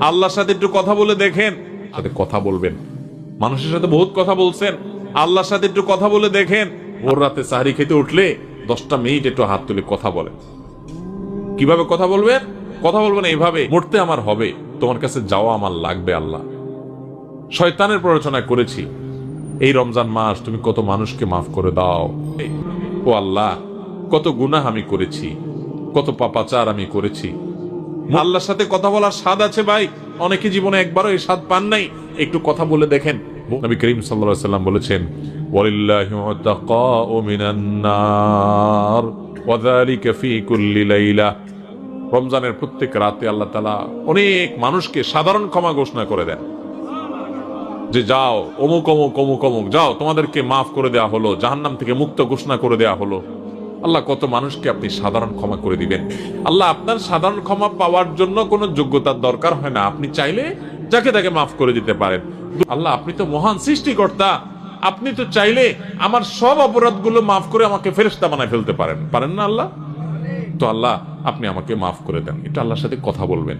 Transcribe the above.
আল্লাহর সাথে একটু কথা বলে দেখেন। সাথে কথা বলবেন, মানুষের সাথে বহুত কথা বলছেন, আল্লাহর সাথে একটু কথা বলে দেখেন। ভোর রাতে সাহরি খেতে উঠলে 10টা মিনিট একটু হাত তুলে কথা বলেন। কিভাবে কথা বলবেন? কথা বলবেন এইভাবে, মরতে আমার হবে, তোমার কাছে যাওয়া আমার লাগবে আল্লাহ। শয়তানের প্ররোচনা করেছি, এই রমজান মাস তুমি কত মানুষকে মাফ করে দাও। ও আল্লাহ, কত গুনাহ আমি করেছি, কত পাপাচার আমি করেছি। আল্লাহর সাথে কথা বলার স্বাদ আছে ভাই, অনেকে জীবনে একবারও এই স্বাদ পান নাই। একটু কথা বলে দেখেন। নবী করিম সাল্লাল্লাহু আলাইহি ওয়াসাল্লাম বলেছেন, ওয়ালিল্লাহি মুতাকাউ মিনান নার ওয়া যালিকা ফি কুল্লি লাইলা। রমজানের প্রত্যেক রাতে আল্লাহ তাআলা অনেক মানুষকে সাধারণ ক্ষমা ঘোষণা করে দেন, যে যাও অমুক অমুক অমুক অমুক যাও, তোমাদেরকে মাফ করে দেয়া হলো, জাহান্নাম থেকে মুক্ত ঘোষণা করে দেয়া হলো। আল্লাহ কত মানুষকে আপনি সাধারণ ক্ষমা করে দিবেন। আল্লাহ আপনার সাধারণ ক্ষমা পাওয়ার জন্য কোনো যোগ্যতার দরকার হয় না, আপনি চাইলে যাকে তাকে মাফ করে দিতে পারেন। আল্লাহ আপনি তো মহান সৃষ্টিকর্তা, আপনি তো চাইলে আমার সব অপরাধগুলো মাফ করে আমাকে ফেরেশতা বানায় ফেলতে পারেন, পারেন না আল্লাহ? তো আল্লাহ আপনি আমাকে মাফ করে দেন। এটা আল্লাহর সাথে কথা বলবেন।